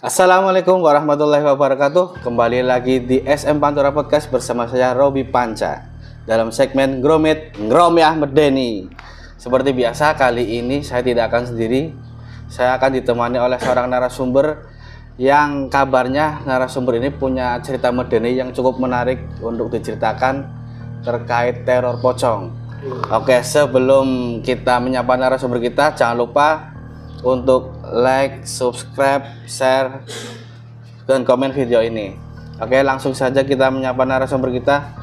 Assalamualaikum warahmatullahi wabarakatuh. Kembali lagi di SM Pantura Podcast bersama saya Robi Panca dalam segmen Gromit Ngromi Ahmad Deni. Seperti biasa kali ini saya tidak akan sendiri. Saya akan ditemani oleh seorang narasumber yang kabarnya narasumber ini punya cerita medeni yang cukup menarik untuk diceritakan terkait teror pocong. Oke, sebelum kita menyapa narasumber kita, jangan lupa untuk like, subscribe, share, dan komen video ini. Oke, langsung saja kita menyapa narasumber kita,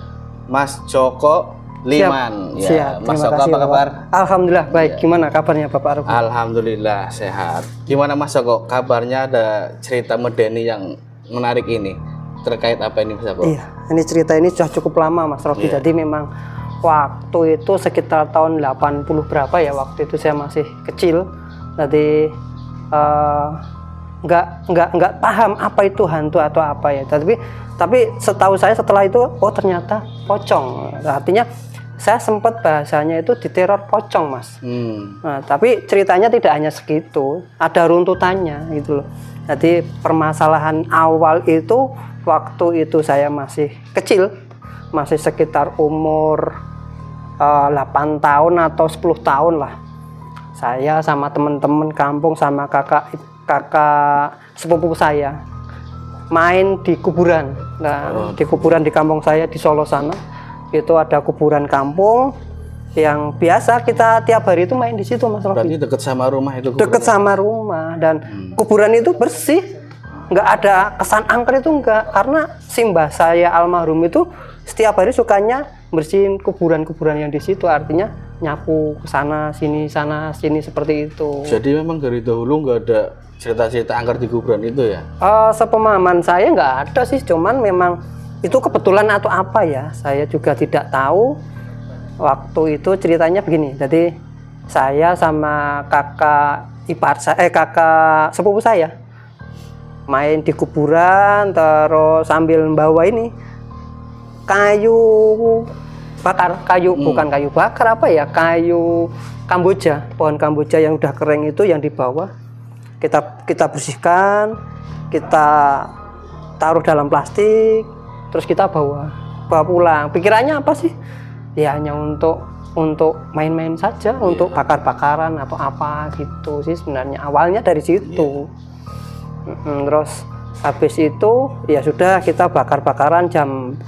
Mas Joko Liman. Siap. Mas Terima Joko, kasih, apa kabar? Alhamdulillah baik. Gimana kabarnya Bapak Robi? Alhamdulillah sehat. Gimana Mas Joko? Kabarnya ada cerita medeni yang menarik ini. Terkait apa ini Mas Joko? Iya, ini cerita ini sudah cukup lama Mas Robi. Jadi memang waktu itu sekitar tahun 80 berapa ya, waktu itu saya masih kecil. Jadi nggak paham apa itu hantu atau apa ya. Tapi setahu saya setelah itu, oh ternyata pocong. Artinya saya sempat bahasanya itu diteror pocong, Mas. Nah, tapi ceritanya tidak hanya segitu, ada runtutannya gitu loh. Jadi permasalahan awal itu waktu itu saya masih kecil, masih sekitar umur 8 tahun atau 10 tahun lah. Saya sama teman-teman kampung sama kakak sepupu saya main di kuburan. Nah, di kuburan di kampung saya di Solo sana itu ada kuburan kampung yang biasa kita tiap hari itu main di situ, Mas Robi. Berarti dekat sama rumah itu? Dekat sama rumah, dan kuburan itu bersih, nggak ada kesan angker itu enggak, karena simbah saya almarhum itu setiap hari sukanya bersihin kuburan-kuburan yang di situ, artinya nyapu ke sana sini seperti itu. Jadi memang dari dahulu nggak ada cerita-cerita angker di kuburan itu ya? Sepemahaman saya nggak ada sih, cuman memang itu kebetulan atau apa ya, saya juga tidak tahu. Waktu itu ceritanya begini, jadi saya sama kakak sepupu saya main di kuburan, terus sambil membawa ini kayu bakar, bukan kayu bakar, apa ya, kayu kamboja, pohon kamboja yang udah kering itu yang dibawa, kita bersihkan, kita taruh dalam plastik, terus kita bawa pulang. Pikirannya apa sih? Ya hanya untuk main-main saja, untuk bakar-bakaran atau apa gitu sih sebenarnya, awalnya dari situ. Terus habis itu ya sudah, kita bakar-bakaran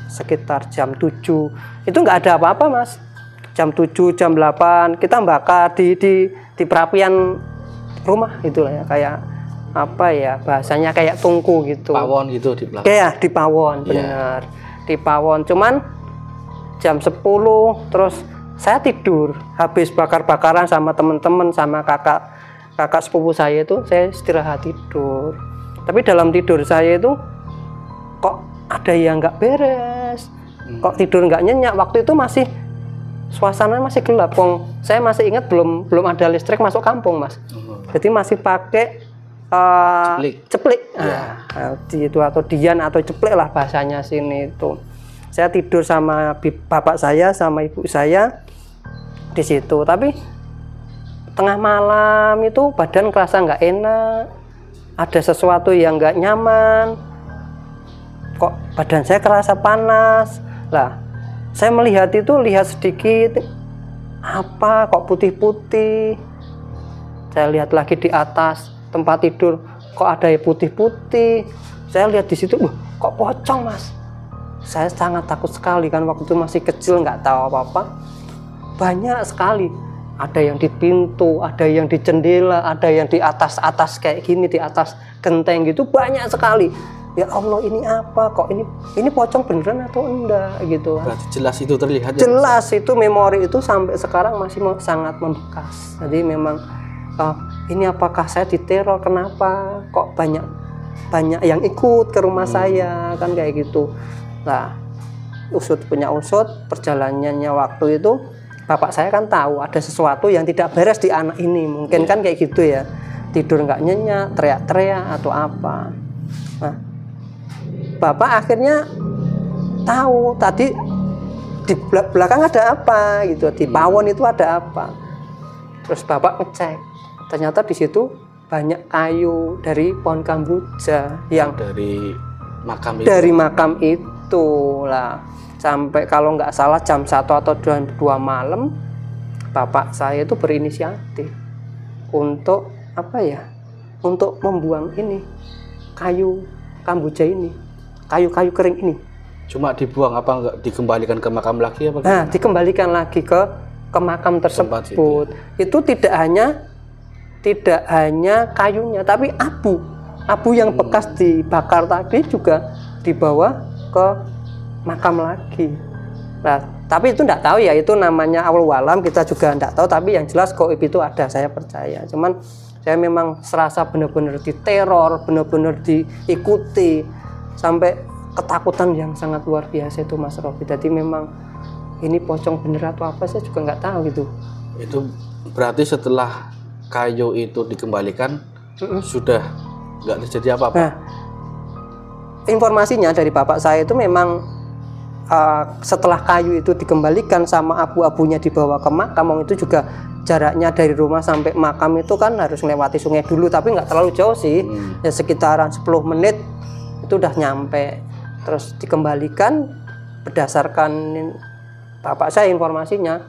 sekitar jam 7. Itu nggak ada apa-apa, Mas. Jam 7, jam 8 kita bakar di perapian rumah itulah ya, kayak apa ya bahasanya, kayak tungku gitu. Pawon gitu di belakang. Kayak di pawon, benar. Di pawon. Cuman jam 10 terus saya tidur. Habis bakar-bakaran sama teman-teman sama kakak sepupu saya itu, saya istirahat tidur. Tapi dalam tidur saya itu kok ada yang nggak beres, kok tidur nggak nyenyak. Waktu itu masih suasana masih gelap, saya masih ingat belum ada listrik masuk kampung, Mas. Jadi masih pakai ceplik, itu atau dian atau ceplik lah bahasanya sini itu. Saya tidur sama bapak saya sama ibu saya di situ. Tapi tengah malam itu badan kerasa nggak enak. Ada sesuatu yang nggak nyaman, kok badan saya kerasa panas. Lah, saya lihat sedikit, apa kok putih-putih. Saya lihat lagi di atas tempat tidur, kok ada yang putih-putih. Saya lihat di situ, kok pocong, Mas. Saya sangat takut sekali, kan waktu itu masih kecil, nggak tahu apa-apa. Banyak sekali. Ada yang di pintu, ada yang di jendela, ada yang di atas kayak gini, di atas genteng gitu, banyak sekali. Ya Allah, ini apa? Kok ini pocong beneran atau enggak gitu. Berarti jelas itu terlihat. Jelas ya, itu memori itu sampai sekarang masih sangat membekas. Jadi memang ini apakah saya diteror? Kenapa? Kok banyak yang ikut ke rumah saya, kan kayak gitu. Nah, usut perjalanannya waktu itu. Bapak saya kan tahu ada sesuatu yang tidak beres di anak ini, mungkin kan kayak gitu ya, tidur nggak nyenyak, teriak-teriak atau apa. Nah, Bapak akhirnya tahu tadi di belakang ada apa gitu, di pawon itu ada apa. Terus Bapak ngecek, ternyata di situ banyak kayu dari pohon kambuja yang dari makam itu. dari makam itu lah. Sampai kalau nggak salah jam 1 atau 2 malam bapak saya itu berinisiatif untuk apa ya, untuk membuang ini kayu kambuja ini, kayu-kayu kering ini. Cuma dibuang apa enggak dikembalikan ke makam lagi apa? Nah, dikembalikan lagi ke makam tersebut. Itu tidak hanya kayunya, tapi abu yang bekas dibakar tadi juga dibawa ke makam lagi. Nah, tapi itu enggak tahu ya, itu namanya awal walam, kita juga enggak tahu, tapi yang jelas gaib itu ada, saya percaya. Cuman saya memang serasa benar-benar diteror, benar-benar diikuti sampai ketakutan yang sangat luar biasa itu Mas Robi. Jadi memang ini pocong bener atau apa saya juga nggak tahu gitu. Itu berarti setelah kayu itu dikembalikan sudah nggak terjadi apa-apa. Nah, informasinya dari bapak saya itu memang setelah kayu itu dikembalikan sama abu-abunya dibawa ke makam, itu juga jaraknya dari rumah sampai makam itu kan harus melewati sungai dulu, tapi nggak terlalu jauh sih, ya sekitaran 10 menit itu udah nyampe. Terus dikembalikan berdasarkan bapak saya informasinya,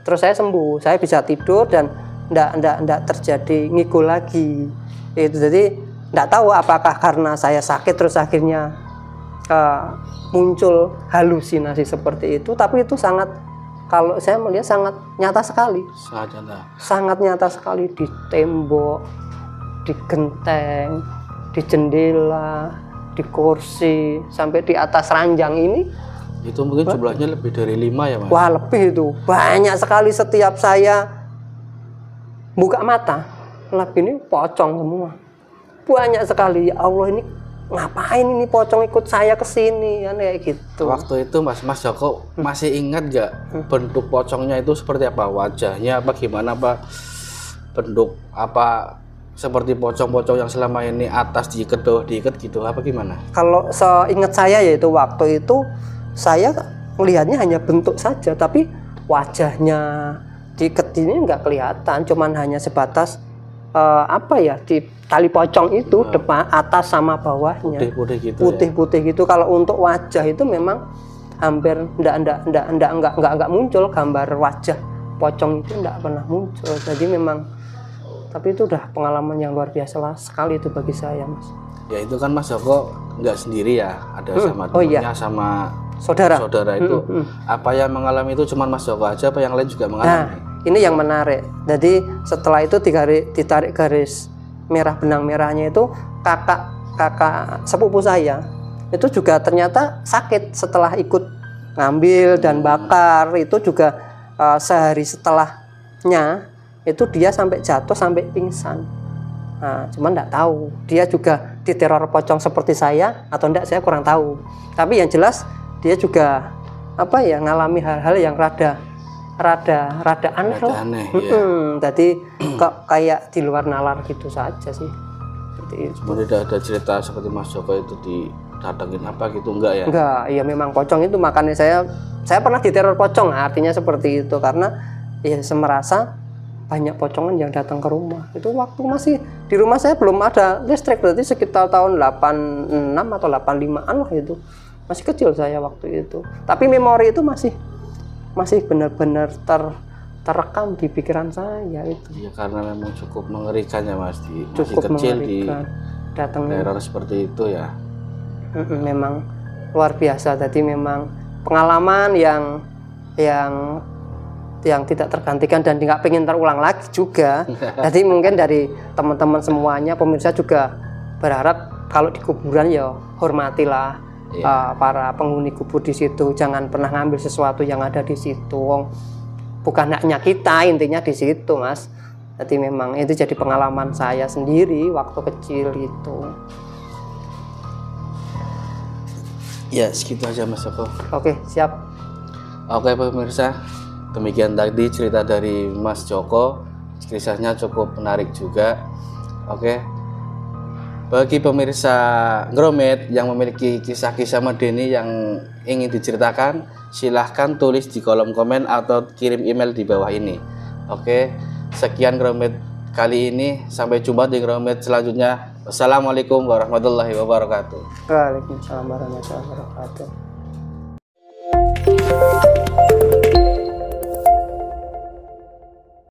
terus saya sembuh, saya bisa tidur dan ndak terjadi ngigul lagi. Itu jadi ndak tahu apakah karena saya sakit terus akhirnya muncul halusinasi seperti itu, tapi itu sangat, kalau saya melihat sangat nyata sekali. Sangat nyata sekali di tembok, di genteng, di jendela, di kursi, sampai di atas ranjang ini. Itu mungkin jumlahnya lebih dari 5 ya Mas? Wah, lebih itu, banyak sekali. Setiap saya buka mata, lab ini pocong semua, banyak sekali. Ya Allah, ini ngapain ini pocong ikut saya ke sini kan, kayak gitu. Waktu itu Mas Joko masih ingat nggak bentuk pocongnya itu seperti apa, wajahnya apa gimana, apa bentuk apa seperti pocong-pocong yang selama ini atas diikat bawah diikat gitu apa gimana? Kalau seingat saya yaitu waktu itu saya melihatnya hanya bentuk saja, tapi wajahnya diikat ini nggak kelihatan, cuman hanya sebatas apa ya, di tali pocong itu depan, atas sama bawahnya putih-putih gitu. Putih-putih ya? Gitu. Kalau untuk wajah itu memang hampir enggak muncul gambar wajah pocong, itu enggak pernah muncul. Jadi memang, tapi itu udah pengalaman yang luar biasa lah sekali itu bagi saya, Mas. Ya itu kan Mas Joko nggak sendiri ya, ada sama temannya, sama saudara itu. Apa yang mengalami itu cuma Mas Joko aja, apa yang lain juga mengalami? Nah, ini yang menarik. Jadi setelah itu ditarik garis merah, benang merahnya itu kakak sepupu saya itu juga ternyata sakit setelah ikut ngambil dan bakar. Itu juga sehari setelahnya itu dia sampai jatuh, sampai pingsan. Nah, cuman enggak tahu dia juga diteror pocong seperti saya atau enggak, saya kurang tahu. Tapi yang jelas dia juga apa ya, ngalami hal-hal yang rada aneh lah. Ya. Jadi kok kayak di luar nalar gitu saja sih. Cuma tidak ada cerita seperti Mas Joko itu didatengin apa gitu, enggak ya? Enggak, ya memang pocong itu, makanya saya pernah diteror pocong, artinya seperti itu, karena ya semerasa banyak pocongan yang datang ke rumah. Itu waktu masih di rumah saya belum ada listrik, berarti sekitar tahun 86 atau 85-an lah itu. Masih kecil saya waktu itu. Tapi memori itu masih benar-benar terekam di pikiran saya itu. Ya karena memang cukup mengerikan ya Mas, masih Cukup kecil mengerikan. Datang teror seperti itu ya. Memang luar biasa. Jadi memang pengalaman yang tidak tergantikan dan nggak pengen terulang lagi juga. Jadi mungkin dari teman-teman semuanya, pemirsa juga berharap kalau di kuburan ya hormatilah para penghuni kubur di situ. Jangan pernah ngambil sesuatu yang ada di situ. Bukan haknya kita, intinya di situ, Mas. Jadi memang itu jadi pengalaman saya sendiri waktu kecil itu. Ya segitu aja Mas Joko. Oke, siap. Oke pemirsa, demikian tadi cerita dari Mas Joko. Kisahnya cukup menarik juga. Oke, bagi pemirsa Gromet yang memiliki kisah-kisah medeni yang ingin diceritakan, silahkan tulis di kolom komen atau kirim email di bawah ini. Oke, sekian Gromet kali ini. Sampai jumpa di Gromet selanjutnya. Wassalamualaikum warahmatullahi wabarakatuh. Waalaikumsalam warahmatullahi wabarakatuh.